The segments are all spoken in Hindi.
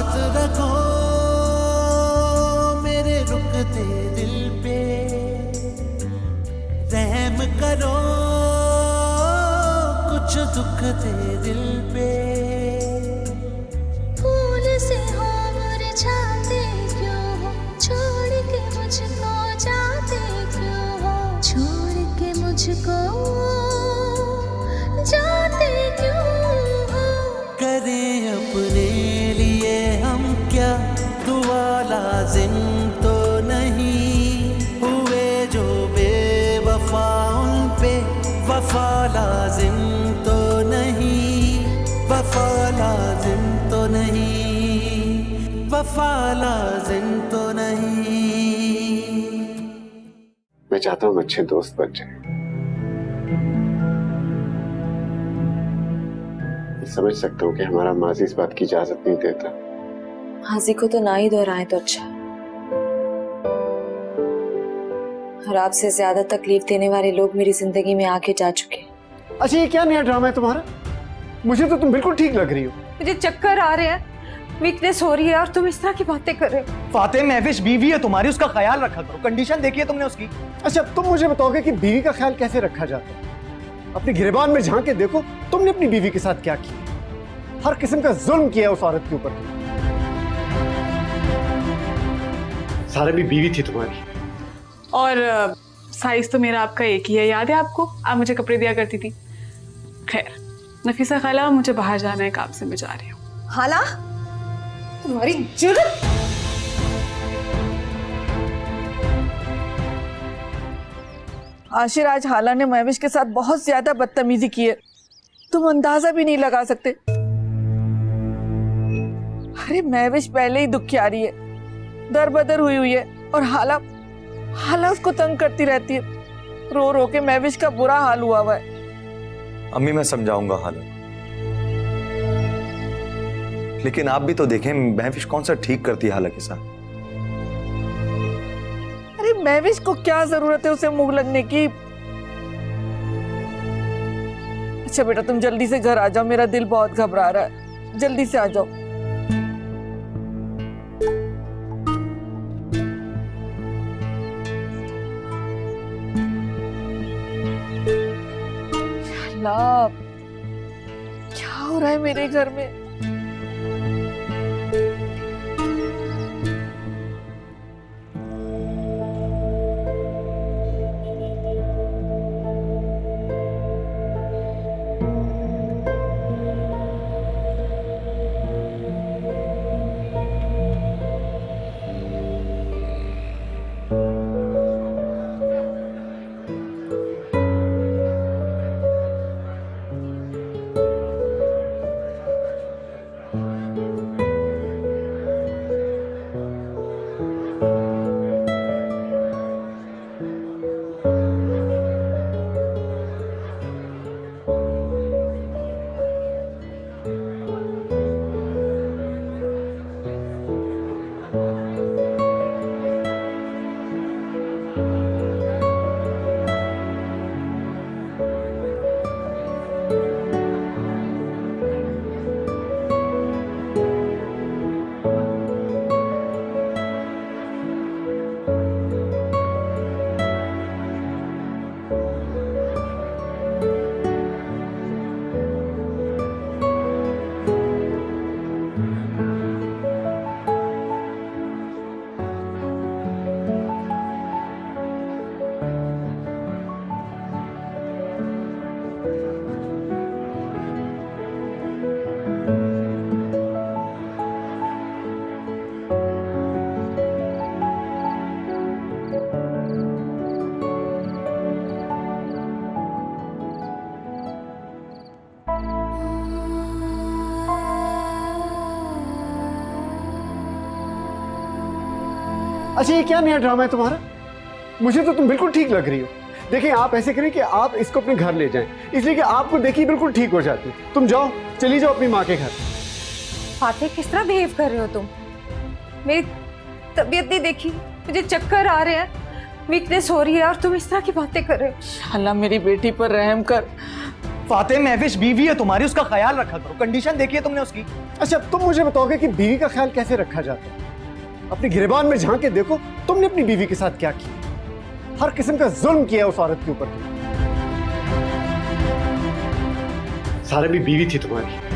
हाथ रखो मेरे रुकते दिल पे, रहम करो कुछ दुख दे दिल पे। फूल से हो मुरझाते क्यों हो, छोड़ के मुझको जाते क्यों हो, छोड़ के मुझको जाते क्यों हो। करें अपने लिए हम क्या दुआ लाजिम तो नहीं, हुए जो बेवफा उन पे वफा लाजिम तो नहीं, वफा लाजिम तो नहीं, वफा लाजिम तो नहीं। मैं चाहता हूँ अच्छे दोस्त बन जाए। समझ सकता हूँ कि हमारा माजी इस बात की इजाजत नहीं देता। माजी को तो ना ही दोहराए तो अच्छा। और आपसे ज्यादा तकलीफ देने वाले लोग मेरी जिंदगी में आके जा चुके। अच्छा, ये क्या नया ड्रामा है तुम्हारा? मुझे तो तुम बिल्कुल ठीक लग रही हो। मुझे चक्कर आ रहे हैं, वीकनेस हो रही है और तुम इस तरह की बातें कर रहे हो। फातिह महविश बीवी है तुम्हारी, उसका ख्याल रखा करो। कंडीशन देखी है तुमने उसकी। अच्छा, तुम मुझे बताओगे कि बीवी का ख्याल कैसे रखा जाता है? अपनी गिरबान में झांक के देखो तुमने अपनी बीवी के साथ क्या किया। हर किस्म का जुल्म किया उस औरत के ऊपर। सारा भी बीवी थी तुम्हारी। और साइज तो मेरा आपका एक ही है, याद है आपको? आप मुझे कपड़े दिया करती थी। खैर नफीसा खाला, मुझे बाहर जाना है, काम से मैं जा रही हूँ। हाला, तुम्हारी जुर्रत! आशिर, आज हाला ने महविश के साथ बहुत ज्यादा बदतमीजी की है, तुम अंदाजा भी नहीं लगा सकते। अरे महविश पहले ही दुखियारी है, दर बदर हुई है, और हाला उसको तंग करती रहती है। रो रो के महविश का बुरा हाल हुआ हुआ है। अम्मी, मैं समझाऊंगा हाला, लेकिन आप भी तो देखें महविश कौन सा ठीक करती है हाला के साथ। अरे महविश को क्या जरूरत है उसे मुंह लगने की। अच्छा बेटा, तुम जल्दी से घर आ जाओ, मेरा दिल बहुत घबरा रहा है, जल्दी से आ जाओ। अल्लाह, क्या हो रहा है मेरे घर में? अच्छा, ये क्या नया ड्रामा है तुम्हारा? मुझे तो तुम बिल्कुल ठीक लग रही हो। देखिए, आप ऐसे करें कि आप इसको अपने घर ले जाएं, इसलिए कि आपको देखिए बिल्कुल ठीक हो जाती। तुम जाओ, चली जाओ अपनी माँ के घर। फातिह, किस तरह बिहेव कर रहे हो तुम? मेरी तबीयत नहीं देखी, मुझे चक्कर आ रहे हैं, वीकनेस हो रही है और तुम इस तरह की बातें कर रहे हो। अल्लाह मेरी बेटी पर रहम कर, फातिह महविश बीवी है तुम्हारी, उसका ख्याल रखा करो। कंडीशन देखी है तुमने उसकी। अच्छा तुम मुझे बताओगे कि बीवी का ख्याल कैसे रखा जाता है? अपनी गिरबान में झांक के देखो, तुमने अपनी बीवी के साथ क्या किया। हर किस्म का जुल्म किया उस औरत के ऊपर। सारा भी बीवी थी तुम्हारी।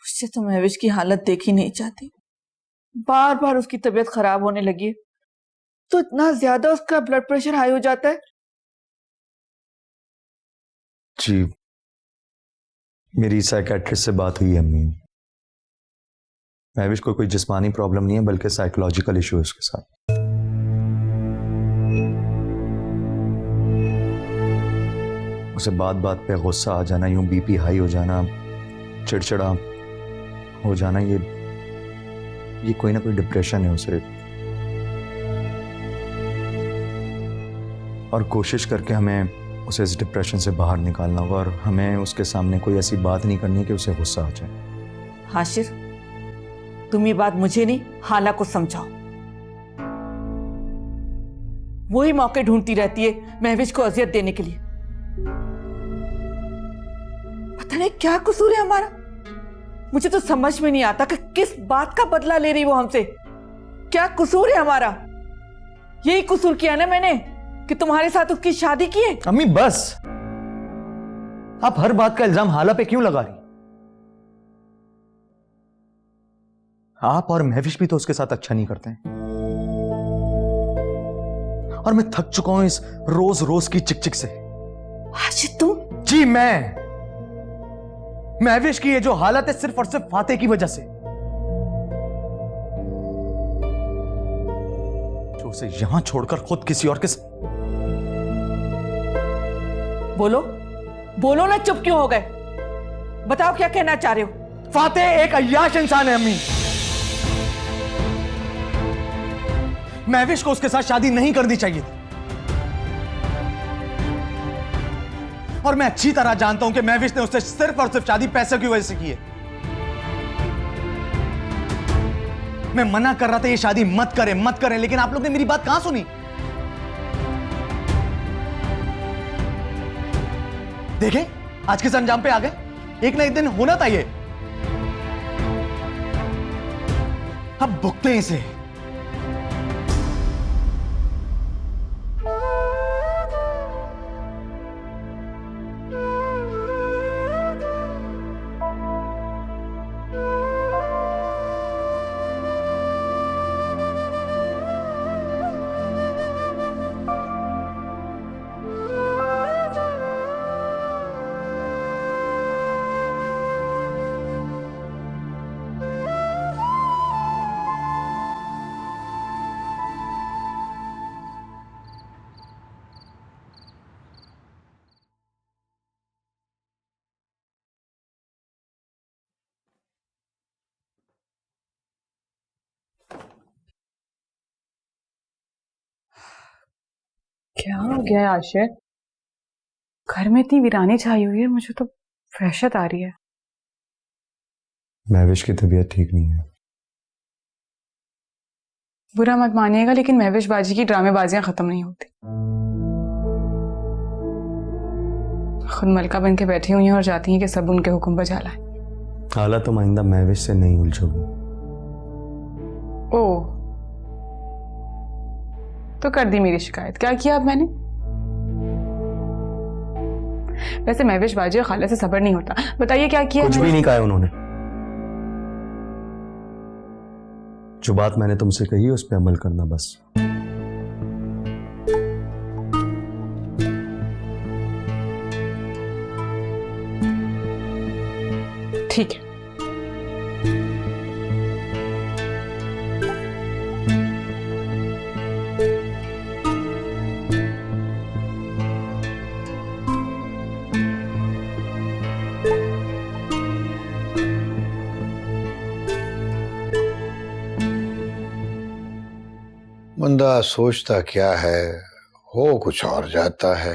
उससे तो महविश की हालत देखी नहीं चाहती। बार बार उसकी तबीयत खराब होने लगी है, तो इतना ज्यादा उसका ब्लड प्रेशर हाई हो जाता है। जी, मेरी साइकेट्रिस्ट से बात हुई है अम्मी। महविश को कोई जिस्मानी प्रॉब्लम नहीं है, बल्कि साइकोलॉजिकल इशू है उसके साथ। उसे बात बात पे गुस्सा आ जाना, यूं बीपी हाई हो जाना, चिड़चिड़ा हो जाना, ये कोई ना कोई डिप्रेशन है उसे। और कोशिश करके हमें उसे इस डिप्रेशन से बाहर निकालना होगा, और हमें उसके सामने कोई ऐसी बात नहीं करनी कि उसे गुस्सा आ जाए। हाशिर, तुम ये बात मुझे नहीं, हाला को समझाओ। वही मौके ढूंढती रहती है महविश को अजियत देने के लिए। पता नहीं क्या कसूर है हमारा। मुझे तो समझ में नहीं आता कि किस बात का बदला ले रही वो हमसे। क्या कसूर है हमारा? यही कसूर किया ना मैंने कि तुम्हारे साथ उसकी शादी की है। अम्मी बस, आप हर बात का इल्जाम हाला पे क्यों लगा रही? आप और महविश भी तो उसके साथ अच्छा नहीं करते हैं। और मैं थक चुका हूं इस रोज रोज की चिकचिक से। हाशिर तुम? जी मैं। महविश की ये जो हालत है सिर्फ और सिर्फ फातिह की वजह से, जो उसे यहां छोड़कर खुद किसी और के बोलो बोलो ना, चुप क्यों हो गए? बताओ क्या कहना चाह रहे हो? फातिह एक अय्याश इंसान है अम्मी। महविश को उसके साथ शादी नहीं करनी चाहिए थी। और मैं अच्छी तरह जानता हूं कि महविश ने उससे सिर्फ और सिर्फ शादी पैसे की वजह से की है। मैं मना कर रहा था ये शादी मत करें, लेकिन आप लोग ने मेरी बात कहां सुनी? देखें, आज किस अंजाम पे आ गए। एक ना एक दिन होना था ये। अब भुगते हैं इसे। क्या हो गया है आशिर? घर में इतनी वीरानी छाई हुई है, मुझे तो वहशत आ रही है। महविश की तबीयत ठीक नहीं है। बुरा मत मानिएगा, लेकिन महविश बाजी की ड्रामेबाजियां खत्म नहीं होती। खुद मलका बन के बैठी हुई हैं और चाहती हैं कि सब उनके हुक्म पर झालाएं। हालत तो आइंदा महविश से नहीं उलझोगी। ओह, तो कर दी मेरी शिकायत। क्या किया अब मैंने? वैसे महविश बाजी और खाला से सब्र नहीं होता। बताइए क्या किया? कुछ भी नहीं कहा है उन्होंने। जो बात मैंने तुमसे कही उस पर अमल करना बस। ठीक है। बंदा सोचता क्या है, हो कुछ और जाता है।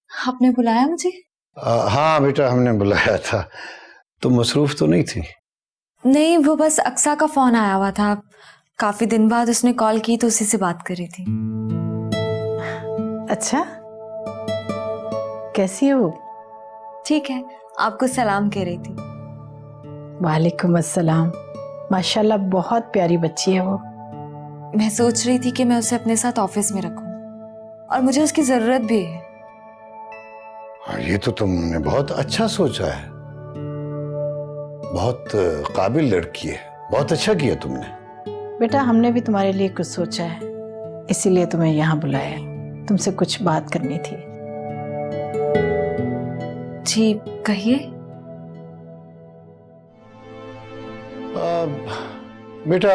आपने बुलाया मुझे? हाँ बेटा, हमने बुलाया था। तुम मसरूफ तो नहीं थी? नहीं, वो बस अक्सा का फोन आया हुआ था। काफी दिन बाद उसने कॉल की तो उसी से बात करी थी। अच्छा, कैसी हो? ठीक है, आपको सलाम कह रही थी। वालेकुम अस्सलाम। माशाल्लाह बहुत प्यारी बच्ची है वो। मैं सोच रही थी कि मैं उसे अपने साथ ऑफिस में रखूं, और मुझे उसकी जरूरत भी है। हाँ, ये तो तुमने बहुत अच्छा सोचा है। बहुत काबिल लड़की है, बहुत अच्छा किया तुमने। बेटा, हमने भी तुम्हारे लिए कुछ सोचा है, इसीलिए तुम्हें यहाँ बुलाया है। तुमसे कुछ बात करनी थी। जी कहिए। बेटा,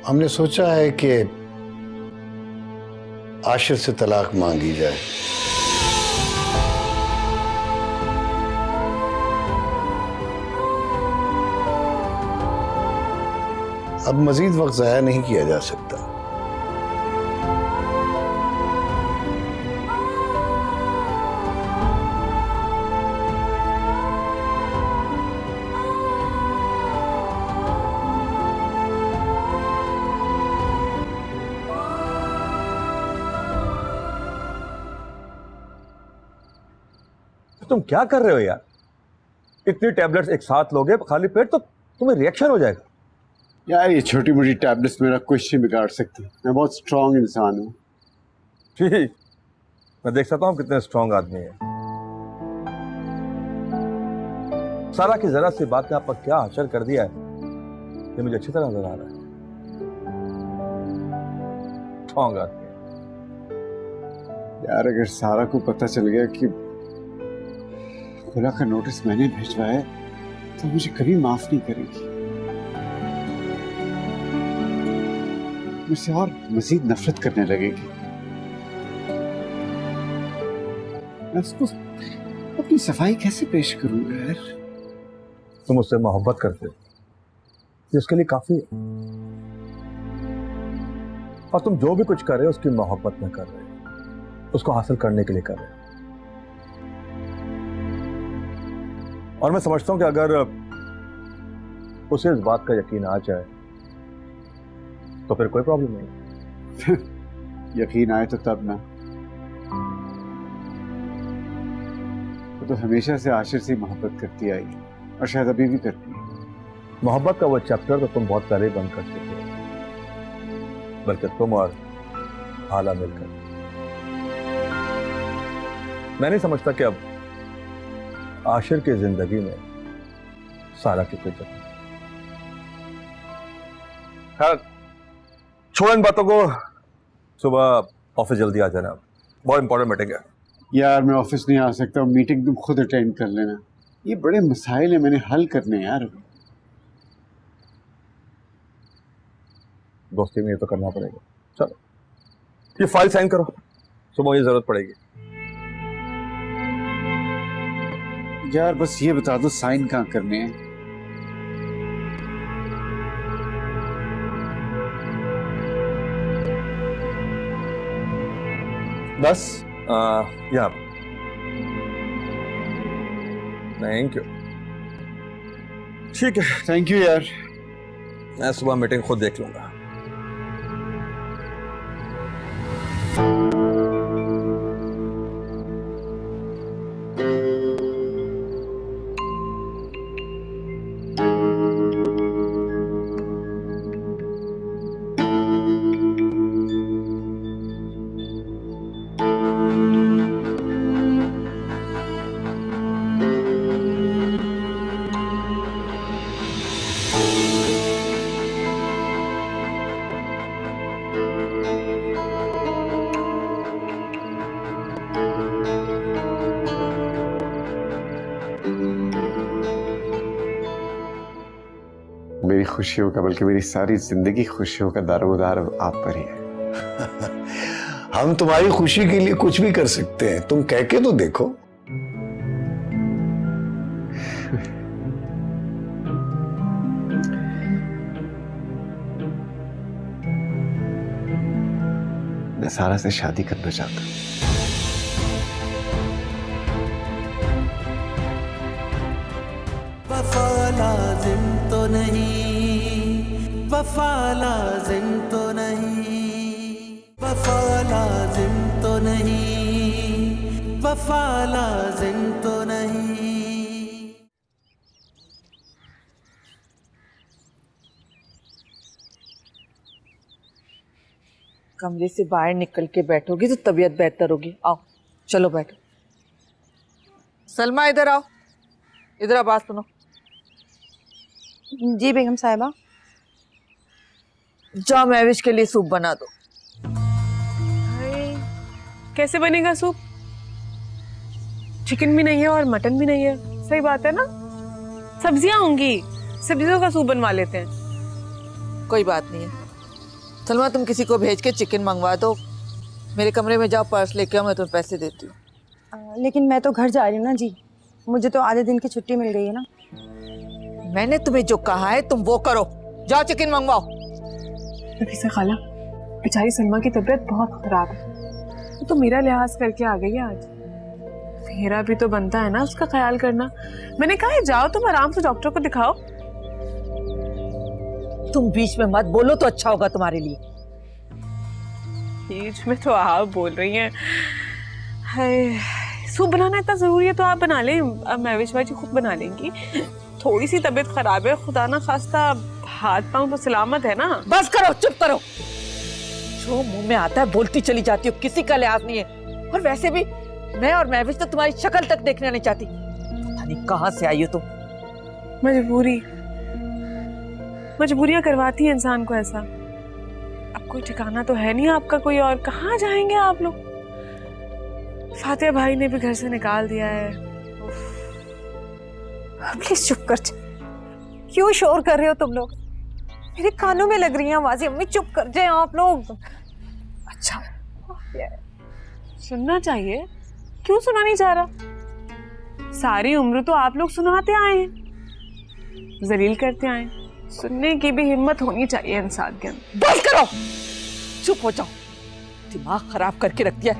हमने सोचा है कि आशिर से तलाक मांगी जाए। अब मजीद वक्त जाया नहीं किया जा सकता। तुम क्या कर रहे हो यार? इतनी टैबलेट्स एक साथ लोगे खाली पेट तो तुम्हें रिएक्शन हो जाएगा। यार ये छोटी मोटी टैबलेट्स मेरा कुछ नहीं बिगाड़ सकती। मैं बहुत स्ट्रांग इंसान हूँ। ठीक, मैं देख सकता हूँ कितने स्ट्रांग आदमी है। सारा की जरा सी बात ने आप पर क्या असर कर दिया है ये मुझे अच्छी तरह नजर आ रहा है। स्ट्रांग आदमी यार अगर सारा को पता चल गया कि खुला का नोटिस मैंने भिजवाया है तो मुझे कभी माफ नहीं करेगी। मुझसे और मजीद नफरत करने लगेगी। मैं उसको अपनी सफाई कैसे पेश करूंगा यार? तुम उससे मोहब्बत करते हो, ये उसके लिए काफी है। और तुम जो भी कुछ कर रहे हो उसकी मोहब्बत में कर रहे हो, उसको हासिल करने के लिए कर रहे हो। और मैं समझता हूं कि अगर उसे इस बात का यकीन आ जाए तो फिर कोई प्रॉब्लम नहीं। यकीन आए तो तब ना। वो तो हमेशा से आशिर से मोहब्बत करती आई और शायद अभी भी करती है। मोहब्बत का वो चैप्टर तो तुम बहुत पहले ही बंद कर चुके हो, बल्कि तुम और हाला मिलकर। मैं नहीं समझता कि अब आशिर की जिंदगी में सारा की कोई जगह। खैर छोड़ इन बातों को, सुबह ऑफिस जल्दी आ जाना, बहुत इंपॉर्टेंट मीटिंग है। यार मैं ऑफिस नहीं आ सकता, मीटिंग तुम खुद अटेंड कर लेना। ये बड़े मसाइल है, मैंने हल करने हैं यार। दोस्ती में ये तो करना पड़ेगा। चलो ये फाइल साइन करो, सुबह मुझे जरूरत पड़ेगी। यार बस ये बता दो साइन कहाँ करने हैं? बस यहाँ। Thank you. ठीक है, थैंक यू यार। मैं सुबह मीटिंग खुद देख लूंगा। खुशियों का बल्कि मेरी सारी जिंदगी खुशियों का दारोमदार आप पर ही है। हम तुम्हारी खुशी के लिए कुछ भी कर सकते हैं, तुम कह के तो देखो। मैं सारा से शादी करना चाहता हूँ। वफा लाजिम तो नहीं, वफा लाजिम तो नहीं, वफा लाजिम तो नहीं, वफा लाजिम तो नहीं। कमरे से बाहर निकल के बैठोगी तो तबीयत बेहतर होगी। आओ चलो बैठो। सलमा इधर आओ, इधर आ, बात सुनो। जी बेगम साहिबा। जाओ महविश के लिए सूप बना दो। कैसे बनेगा सूप? चिकन भी नहीं है और मटन भी नहीं है। सही बात है ना? सब्जियां होंगी, सब्जियों का सूप बनवा लेते हैं। कोई बात नहीं है। सलमा तुम किसी को भेज के चिकन मंगवा दो। मेरे कमरे में जाओ, पर्स लेके आओ, मैं तुम्हें पैसे देती हूँ। लेकिन मैं तो घर जा रही हूँ ना जी, मुझे तो आधे दिन की छुट्टी मिल गई है ना। मैंने तुम्हें जो कहा है तुम वो करो। जाओ चिकन मंगवाओ। नफीसा खाला, बेचारी सलमा की तबीयत बहुत खराब है, वो तो मेरा लिहाज करके आ गई है आज। मेरा भी तो बनता है ना उसका ख्याल करना। मैंने कहा है जाओ तुम आराम से डॉक्टर को दिखाओ। तुम बीच में मत बोलो तो अच्छा होगा तुम्हारे लिए। बीच में तो आप बोल रही हैं। हाय, सूप बनाना इतना जरूरी है तो आप बना लें, महविश भाई जी खुद बना लेंगी। थोड़ी सी तबीयत खराब है, खुदा ना खास्ता हाथ पांव तो सलामत है ना। बस करो, चुप करो। जो मुंह में आता है बोलती चली जाती हो, किसी का लिहाज नहीं है। और वैसे भी मैं और महविश तो तुम्हारी शक्ल तक देखना नहीं चाहती। पता नहीं कहां से आई हो तुम। मजबूरियां करवाती है इंसान को ऐसा। अब कोई ठिकाना तो है नहीं आपका कोई, और कहाँ जाएंगे आप लोग? फातिहा भाई ने भी घर से निकाल दिया है। प्लीज चुप कर जाओ। क्यों शोर कर रहे हो तुम लोग? मेरे कानों में लग रही है आवाजें। अम्मी चुप कर जाए आप लोग। अच्छा, सुनना चाहिए, क्यों सुना नहीं जा रहा? सारी उम्र तो आप लोग सुनाते आए हैं, जलील करते आए हैं। सुनने की भी हिम्मत होनी चाहिए इंसान के अंदर। बस करो, चुप हो जाओ। दिमाग खराब करके रख दिया।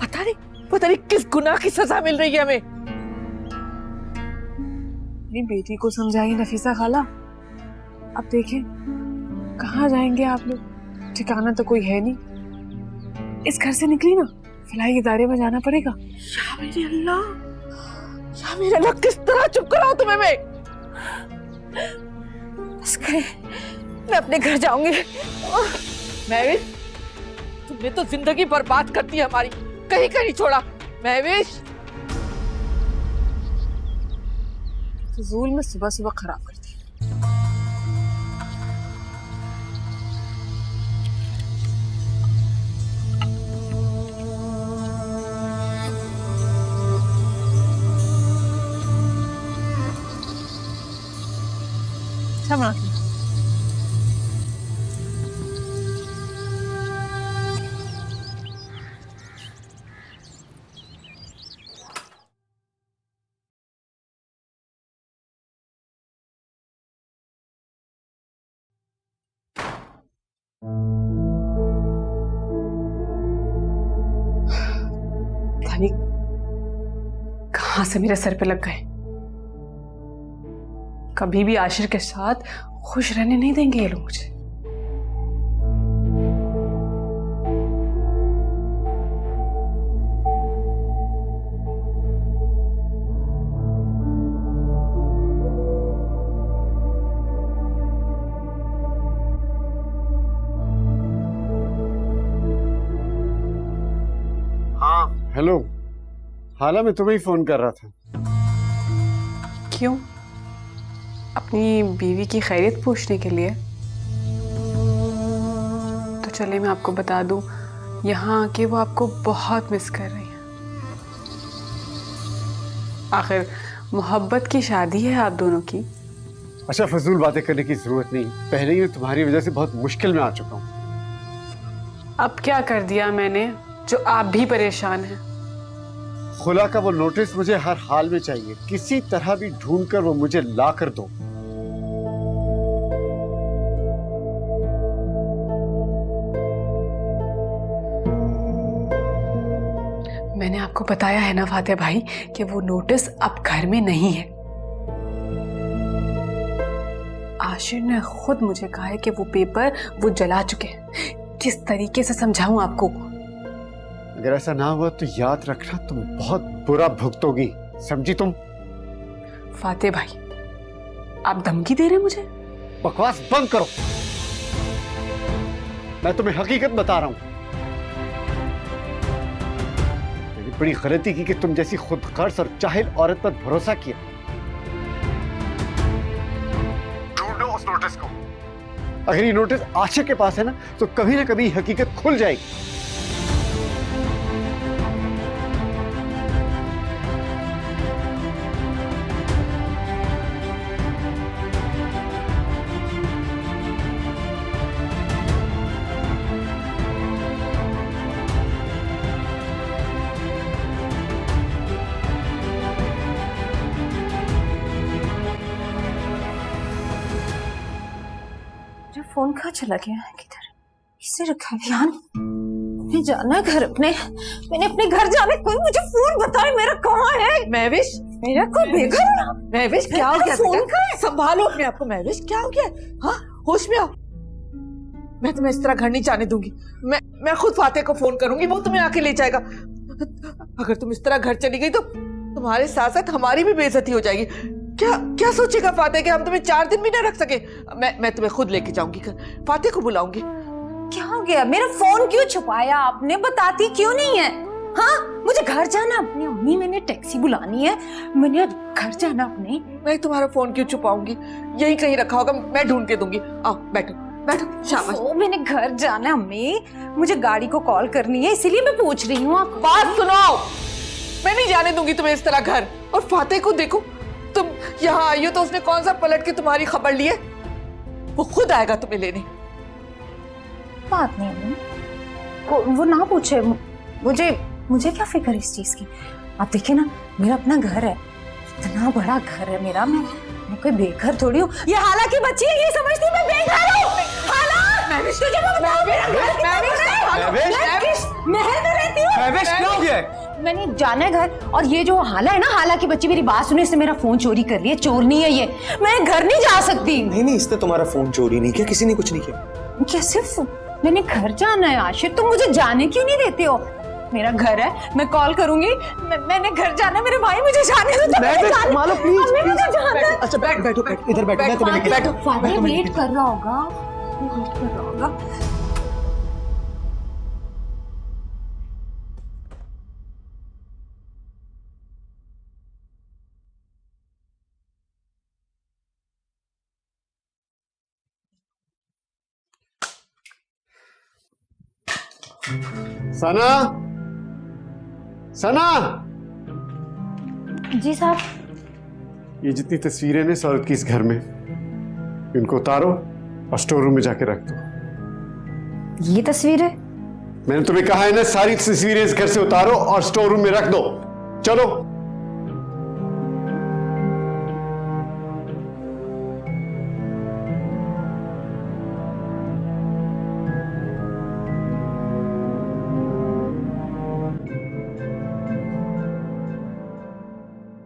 पता नहीं किस गुनाह की सजा मिल रही है हमें। अपनी बेटी को समझाइए नफीसा खाला। अब देखें कहाँ जाएंगे आप लोग, ठिकाना तो कोई है नहीं। इस घर से निकली ना, फलाही इदारे में जाना पड़ेगा। या मेरे अल्लाह, किस तरह चुप कराऊं तुम्हें मैं? बस करे, मैं अपने घर जाऊंगी। महविश, तुमने तो जिंदगी बर्बाद कर दी हमारी, कहीं कहीं छोड़ा। महविश, फजूल में सुबह सुबह खराब करती है। अच्छा कहां से मेरे सर पे लग गए। कभी भी आशिर के साथ खुश रहने नहीं देंगे ये लोग मुझे। हाँ हेलो, हाला मैं तुम्हें ही फोन कर रहा था। क्यों? अपनी बीवी की खैरियत पूछने के लिए? तो चलिए मैं आपको बता दूं, यहाँ आके वो आपको बहुत मिस कर रही हैं। आखिर मोहब्बत की शादी है आप दोनों की, अच्छा, फजूल बातें करने की जरूरत नहीं, पहले ही मैं तुम्हारी वजह से बहुत मुश्किल में आ चुका हूँ। अब क्या कर दिया मैंने जो आप भी परेशान हैं? खुला का वो नोटिस मुझे हर हाल में चाहिए, किसी तरह भी ढूंढकर वो मुझे ला कर दो। मैंने आपको बताया है ना फातेह भाई कि वो नोटिस अब घर में नहीं है। आशिर ने खुद मुझे कहा है कि वो पेपर वो जला चुके हैं। किस तरीके से समझाऊं आपको? अगर ऐसा ना हुआ तो याद रखना तुम बहुत बुरा भुगतोगी, समझी तुम? फातेह भाई, आप धमकी दे रहे हैं मुझे? बकवास बंद करो, मैं तुम्हें हकीकत बता रहा हूं। मैंने बड़ी गलती की कि तुम जैसी खुदगर्ज और जाहिल औरत पर भरोसा किया। ढूंढो उस नोटिस को। अगर ये नोटिस आशिक के पास है ना, तो कभी ना कभी हकीकत खुल जाएगी। फोन कहाँ चला गया है? किधर इसे रखा है? ध्यान मैं जाना घर अपने, मैंने अपने घर जाने, कोई मुझे फोन बताए मेरा कहाँ है? महविश, मेरा कोई बेघर ना। महविश क्या हो गया? फोन कहाँ है? संभालो अपने आप को महविश, क्या हो गया? हाँ, होश में आओ। मैं तुम्हें इस तरह घर नहीं जाने दूंगी। मैं खुद फातेह को फोन करूंगी, वो तुम्हें आके ले जाएगा। अगर तुम इस तरह घर चली गई तो तुम्हारे साथ साथ हमारी भी बेइज्जती हो जाएगी। क्या क्या सोचेगा फातेह कि हम तुम्हें 4 दिन भी ना रख सके? मैं तुम्हें खुद लेके जाऊंगी घर, फातेह को बुलाऊंगी। क्या हो गया? मेरा फोन क्यों छुपाया आपने? बताती क्यों नहीं है? हाँ, मुझे घर जाना अपनी अम्मी, मैंने टैक्सी बुलानी है, मैंने घर जाना अपने। मैं तुम्हारा फोन क्यों छुपाऊंगी? यही कहीं रखा होगा, मैं ढूंढ के दूंगी। आओ बैठो बैठो, शाबाश। मैंने घर जाना अम्मी, मुझे गाड़ी को कॉल करनी है, इसीलिए मैं पूछ रही हूँ आपको। बात सुनो, मैं नहीं जाने दूंगी तुम्हें इस तरह घर। और फातेह को देखो, तुम यहाँ आई हो तो उसने कौन सा पलट के तुम्हारी खबर ली है? वो खुद आएगा तुम्हें लेने। बात नहीं अम्मी, वो ना पूछे, मुझे क्या फिक्र इस चीज की। आप देखिए ना, मेरा अपना घर है, इतना बड़ा घर है मेरा, मैं कोई बेघर थोड़ी हूँ। ये हाला की बच्ची है, ये समझती है मैं बेघर हूँ। हाला, महविश, तुझे मैं बताऊँ मेरा घर कितना बड़ा है? मैं किस महल में रहती हूँ? महविश, क्या हो गया? मैंने जाना है घर, और ये जो हाला है ना, हाला की बच्ची, मेरी बात सुने, इसने मेरा फोन चोरी कर लिया। चोरनी है ये, मैं घर नहीं जा सकती। नहीं, इसने तुम्हारा फोन चोरी नहीं किया, किसी ने कुछ नहीं किया। कैसे? मैंने घर जाना है आशिर, तुम मुझे जाने क्यों नहीं देते हो? मेरा घर है, मैं कॉल करूंगी। मैंने घर जाना है, मेरे भाई मुझे जाने दो। मालो प्लीज, मुझे जाना है। अच्छा बैठो, इधर बैठो, बैठो। फातेह वेट कर रहा होगा, वेट कर रहा होगा। सना, सना। जी साहब। ये जितनी तस्वीरें हैं इस औरत की इस घर में, इनको उतारो और स्टोर रूम में जाके रख दो। ये तस्वीर है? मैंने तुम्हें कहा है ना, सारी तस्वीरें इस घर से उतारो और स्टोर रूम में रख दो। चलो।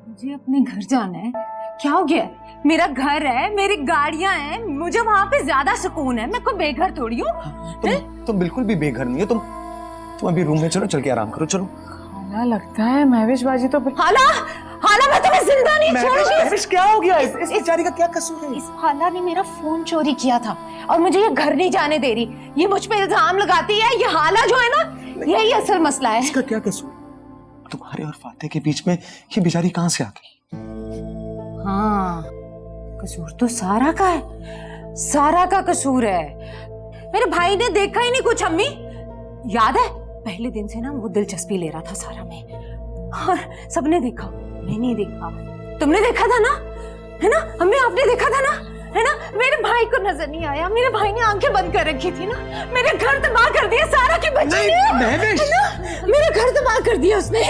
मुझे अपने घर जाना है। क्या हो गया? मेरा घर है, मेरी गाड़ियां हैं, मुझे वहां पे ज्यादा सुकून है। मैं कोई बेघर थोड़ी हूँ। तुम बिल्कुल भी बेघर नहीं है। तुम अभी रूम में चलो, चल के आराम करो, चलो। हाला, लगता है महविश बाजी तो हाला, मैं तुम्हें जिंदा नहीं छोड़ूंगी। महविश, क्या हो गया? इस बेचारी का क्या कसूर है? इस हाला ने मेरा फोन चोरी किया था और मुझे ये घर नहीं जाने दे रही। ये मुझ पे इल्जाम लगाती है। ये हाला जो है ना, यही असल मसला है। इसका क्या कसूर? तुम्हारे और फातेह के बीच में ये बेचारी कहां से आ गई? हाँ, कसूर तो सारा का है, सारा का कसूर है। मेरे भाई ने देखा ही नहीं कुछ। अम्मी याद है, पहले दिन से ना वो दिलचस्पी ले रहा था सारा में, और सबने देखा, मैंने देखा, तुमने देखा था ना, है ना अम्मी? आपने देखा था ना? है ना? मेरे भाई को नजर नहीं आया, मेरे भाई ने आंखें बंद कर रखी थी ना, मेरे घर तबाह कर दिया सारा की बच्ची ने, है ना? मेरा घर तबाह कर दिया उसने,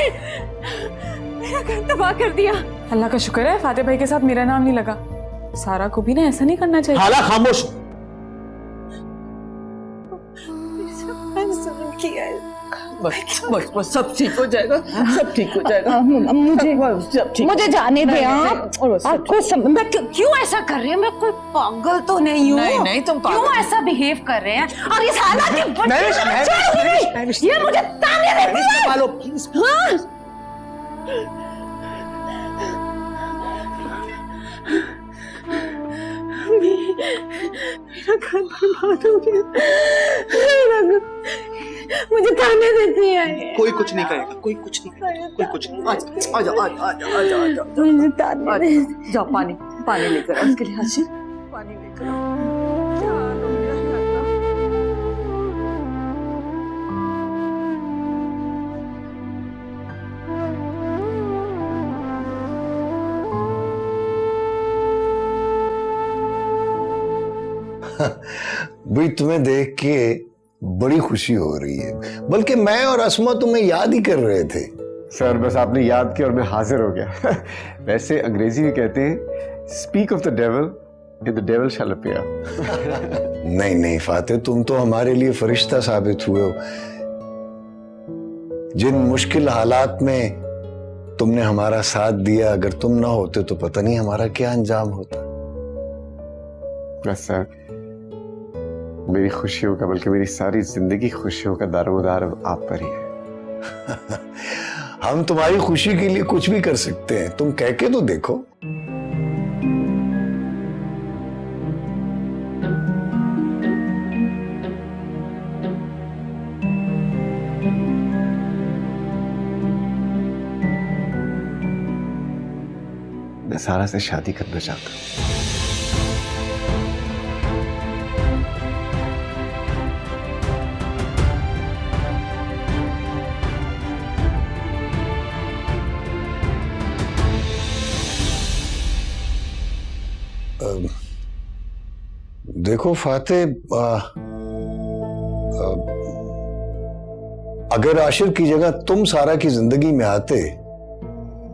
मेरा घर तबाह कर दिया। अल्लाह का शुक्र है फातिह भाई के साथ मेरा नाम नहीं लगा। सारा को भी ना ऐसा नहीं करना चाहिए। हाला खामोश। बस सब ठीक हो जाएगा, सब ठीक हो जाएगा। मुझे जाने दे आप। मैं क्यों ऐसा कर रही हूँ? मैं कोई पागल तो नहीं हूँ। नहीं, तुम पागल क्यों ऐसा बिहेव कर रहे हैं? और इस हालत ये मुझे ताने देती है। हाँ? मेरा घर बर्बाद हो गया, मुझे ताने देती है। कोई कुछ नहीं करेगा, कोई कुछ नहीं करेगा, कोई कुछ नहीं। आजा मुझे ताने दे। जाओ पानी लेकर आओ उसके लिए। हाशिर पानी लेकर आओ। क्या हाल हो गया है अल्लाह। भाई तुम्हें देख के बड़ी खुशी हो रही है, बल्कि मैं और अस्मा तुम्हें याद ही कर रहे थे। सर बस आपने याद किया और मैं हाजिर हो गया। वैसे अंग्रेजी में कहते हैं speak of the devil and the devil shall appear. नहीं फातिह, तुम तो हमारे लिए फरिश्ता साबित हुए हो। जिन मुश्किल हालात में तुमने हमारा साथ दिया, अगर तुम ना होते तो पता नहीं हमारा क्या अंजाम होता। बस सर, मेरी खुशियों का, बल्कि मेरी सारी जिंदगी खुशियों का दारोमदार आप पर ही है। हम तुम्हारी खुशी के लिए कुछ भी कर सकते हैं, तुम कह के तो देखो। मैं सारा से शादी करना चाहता हूँ। देखो फातिह, अगर आशिर की जगह तुम सारा की जिंदगी में आते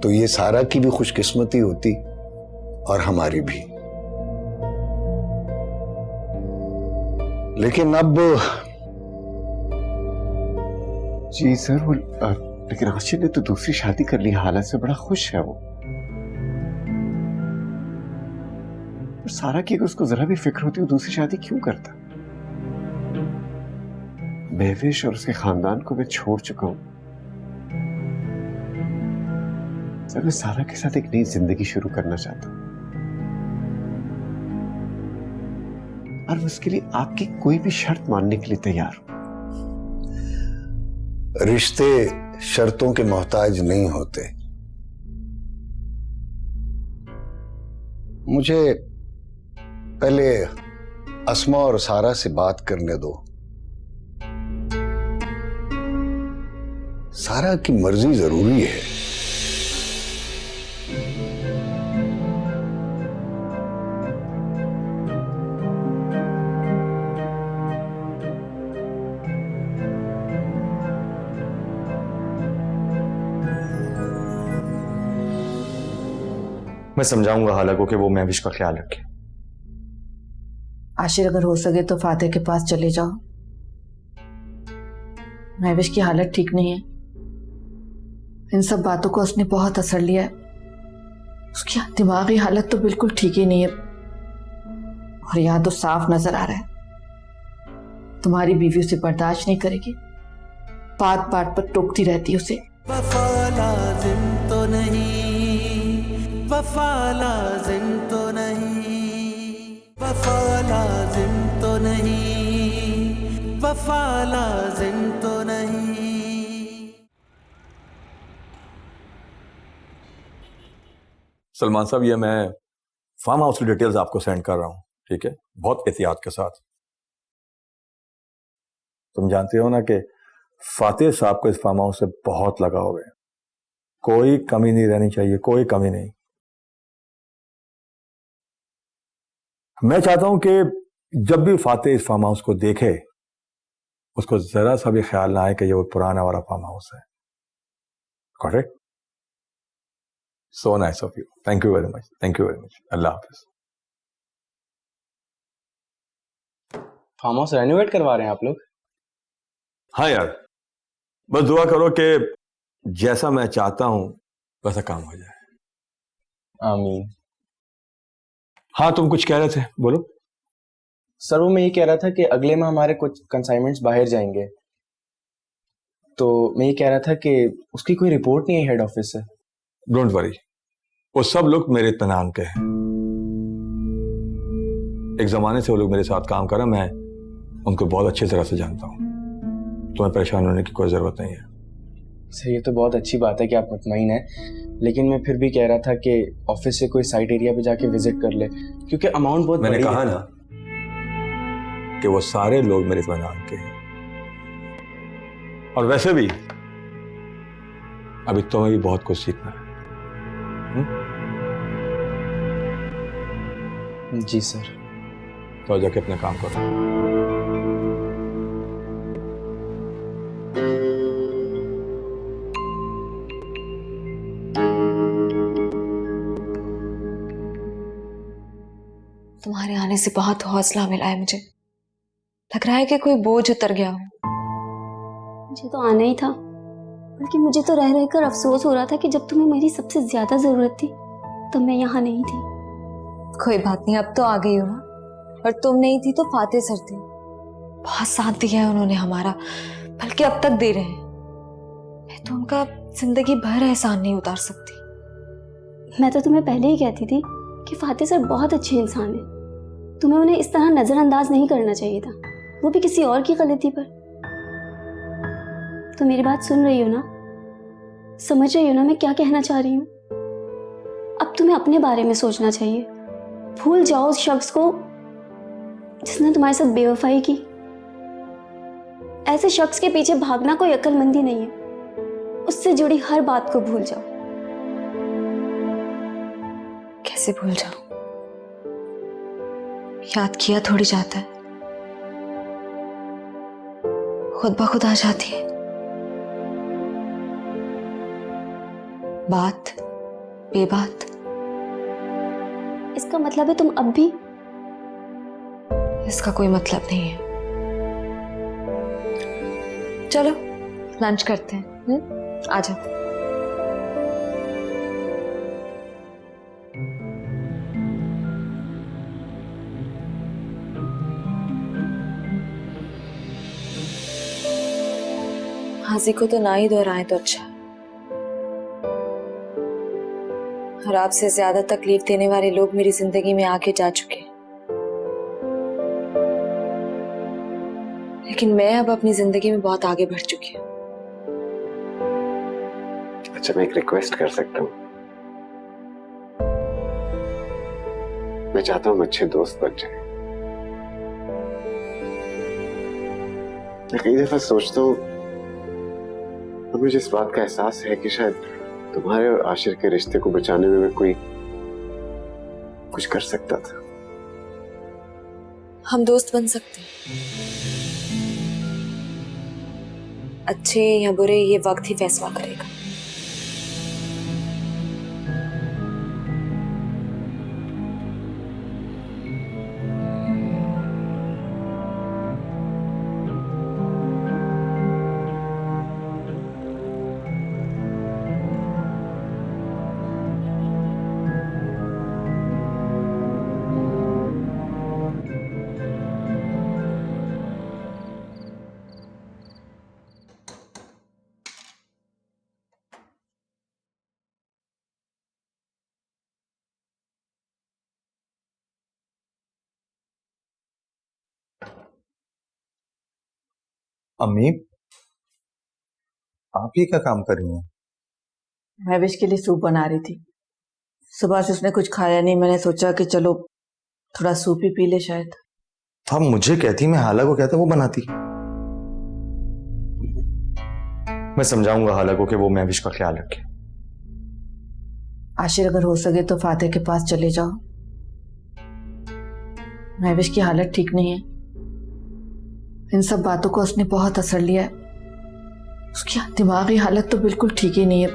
तो ये सारा की भी खुशकिस्मती होती और हमारी भी। लेकिन अब जी सर, वो लेकिन आशिर ने तो दूसरी शादी कर ली, हालत से बड़ा खुश है वो। सारा की अगर उसको जरा भी फिक्र होती, वो दूसरी शादी क्यों करता? महविश और उसके खानदान को मैं छोड़ चुका हूं सर। मैं सारा के साथ एक नई जिंदगी शुरू करना चाहता हूं और उसके लिए आपकी कोई भी शर्त मानने के लिए तैयार हूं। रिश्ते शर्तों के मोहताज नहीं होते। मुझे पहले अस्मा और सारा से बात करने दो। सारा की मर्जी जरूरी है। मैं समझाऊंगा हाला को कि वो महविश का ख्याल रखे। आशिर, अगर हो सके तो फातिह के पास चले जाओ। महविश की हालत ठीक नहीं है। इन सब बातों को उसने बहुत असर लिया है। उसकी दिमागी हालत तो बिल्कुल ठीक ही नहीं है। और यहां तो साफ नजर आ रहा है तुम्हारी बीवी उसे बर्दाश्त नहीं करेगी। बात बात पर टोकती रहती है उसे। वफा लाजिम तो नहीं, वफा लाजिम तो नहीं, वफा लाजिम तो नहीं, वफा लाजिम तो नहीं। सलमान साहब, ये मैं फार्म हाउस की डिटेल्स आपको सेंड कर रहा हूं, ठीक है? बहुत एहतियात के साथ। तुम जानते हो ना कि फातिह साहब को इस फार्म हाउस से बहुत लगाव है। कोई कमी नहीं रहनी चाहिए, कोई कमी नहीं। मैं चाहता हूं कि जब भी फातेह इस फार्म हाउस को देखे उसको जरा सा भी ख्याल ना आए कि ये वो पुराना वाला फार्म हाउस है। Got it? So nice of you. Thank you very much. Thank you very much. अल्लाह हाफिज। फार्म हाउस रेनोवेट करवा रहे हैं आप लोग? हाँ यार, बस दुआ करो कि जैसा मैं चाहता हूं वैसा काम हो जाए। आमीन। हाँ, तुम कुछ कह रहे थे, बोलो। सर, वो मैं ये कह रहा था कि अगले माह हमारे कुछ कंसाइनमेंट्स बाहर जाएंगे, तो मैं ये कह रहा था कि उसकी कोई रिपोर्ट नहीं है हेड ऑफिस से। डोंट वरी, वो सब लोग मेरे इत्मीनान के हैं। एक जमाने से वो लोग मेरे साथ काम कर रहे हैं, मैं उनको बहुत अच्छी तरह से जानता हूँ। तुम्हें परेशान होने की कोई जरूरत नहीं है। सर, ये तो बहुत अच्छी बात है कि आप मुतमईन हैं, लेकिन मैं फिर भी कह रहा था कि ऑफिस से कोई साइट एरिया पे जाके विजिट कर ले, क्योंकि अमाउंट बहुत मैंने बड़ी कहा है। ना कि वो सारे लोग मेरे इत्मीनान के हैं। और वैसे भी अभी तुम्हें भी बहुत कुछ सीखना है। जी सर। तो जाके अपना काम करो। तुम्हारे आने से बहुत हौसला मिला है मुझे। लग रहा है कि कोई बोझ उतर गया हो। मुझे तो आना ही था, बल्कि मुझे तो रह रहकर अफसोस हो रहा था कि जब तुम्हें मेरी सबसे ज्यादा जरूरत थी तब मैं यहाँ नहीं थी। कोई बात नहीं, अब तो आ गई हो ना। और तुम नहीं थी तो फातेह सर थे। बहुत साथ दिया है उन्होंने हमारा, बल्कि अब तक दे रहे हैं। मैं तो उनका जिंदगी भर एहसान नहीं उतार सकती। मैं तो तुम्हें पहले ही कहती थी कि फातेह सर बहुत अच्छे इंसान हैं। तुम्हें उन्हें इस तरह नजरअंदाज नहीं करना चाहिए था, वो भी किसी और की गलती पर। तो मेरी बात सुन रही हो ना? समझ रही हो ना मैं क्या कहना चाह रही हूँ? अब तुम्हें अपने बारे में सोचना चाहिए। भूल जाओ उस शख्स को जिसने तुम्हारे साथ बेवफाई की। ऐसे शख्स के पीछे भागना कोई अक्लमंदी नहीं है। उससे जुड़ी हर बात को भूल जाओ। कैसे भूल जाऊं? याद किया थोड़ी जाता है, खुद ब खुद आ जाती है। बात बेबात। इसका मतलब है तुम अब भी? इसका कोई मतलब नहीं है। चलो लंच करते हैं। आ जाओ। हाजी को तो ना ही दोहराएं तो अच्छा। और आपसे ज्यादा तकलीफ देने वाले लोग मेरी जिंदगी में आके जा चुके हैं, लेकिन मैं अब अपनी जिंदगी में बहुत आगे बढ़ चुकी हूँ। अच्छा, मैं एक रिक्वेस्ट कर सकता हूँ? मैं चाहता हूँ हम अच्छे दोस्त बन जाएं। मैं कई दफा सोचता हूँ और मुझे इस बात का एहसास है कि शायद तुम्हारे और आशिर के रिश्ते को बचाने में मैं कुछ कर सकता था। हम दोस्त बन सकते हैं। अच्छे या बुरे ये वक्त ही फैसला करेगा। अम्मी, आप ये क्या काम कर रही हैं? मैं विश के लिए सूप बना रही थी। सुबह से उसने कुछ खाया नहीं, मैंने सोचा कि चलो थोड़ा सूप ही पी ले शायद। आप मुझे कहती, मैं हाला को कहता वो बनाती। मैं समझाऊंगा हाला को कि वो महविश का ख्याल रखे। आशिर, अगर हो सके तो फातेह के पास चले जाओ। महविश की हालत ठीक नहीं है। इन सब बातों का उसने बहुत असर लिया है। उसकी दिमागी हालत तो बिल्कुल ठीक ही नहीं है।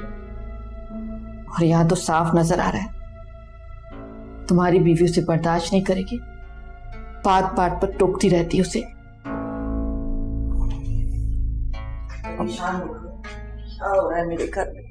और यहाँ तो साफ नजर आ रहा है तुम्हारी बीवी उसे बर्दाश्त नहीं करेगी। बात बात पर टोकती रहती है उसे। क्या हो रहा है मेरे घर में?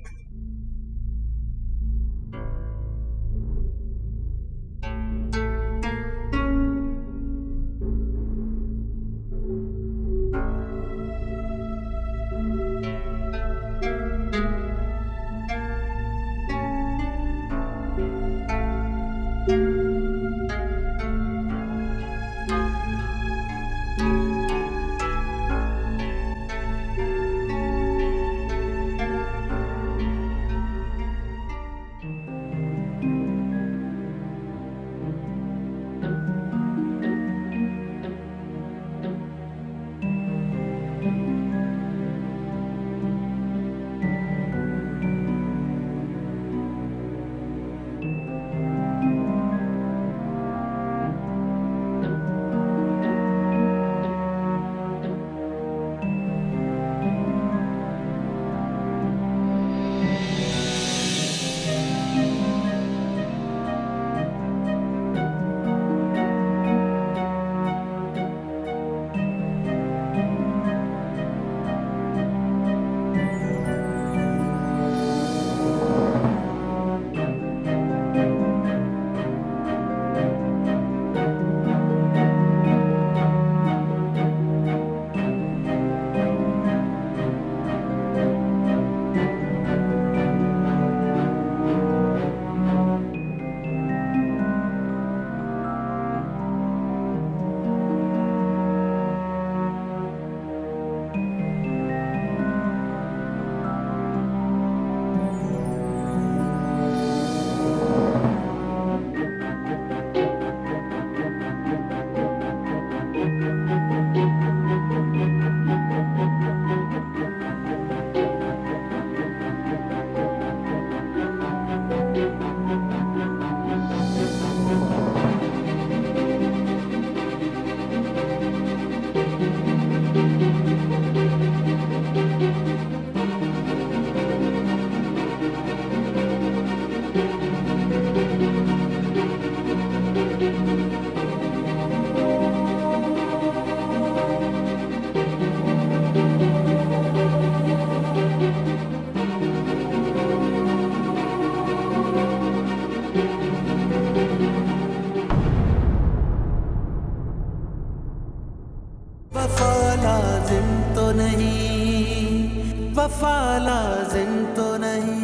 वफा लाजिम तो नहीं,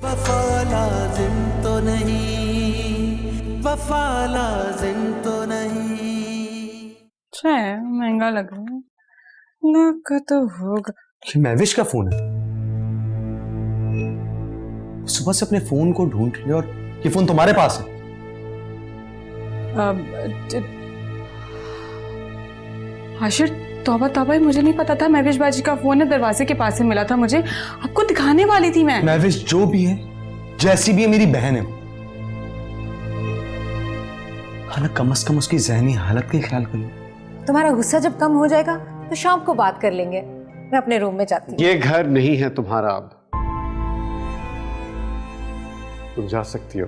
वफा लाजिम तो नहीं, वफा लाजिम तो नहीं। अच्छा है, महंगा लग रहा है, लाख का तो होगा। ये महविश का फोन है। सुबह से अपने फोन को ढूंढ रही है और ये फोन तुम्हारे पास है। आशिर, तौबा तौबा, मुझे नहीं पता था महविश बाजी का फोन है, दरवाजे के पास से मिला था मुझे, आपको दिखाने वाली थी मैं। महविश जो भी है, जैसी भी है, मेरी बहन है। हाँ, कम से कम उसकी ज़हनी हालत का ख्याल कर लो। तुम्हारा गुस्सा जब कम हो जाएगा तो शाम को बात कर लेंगे। मैं अपने रूम में जाती हूँ। ये घर नहीं है तुम्हारा अब, तुम जा सकती हो।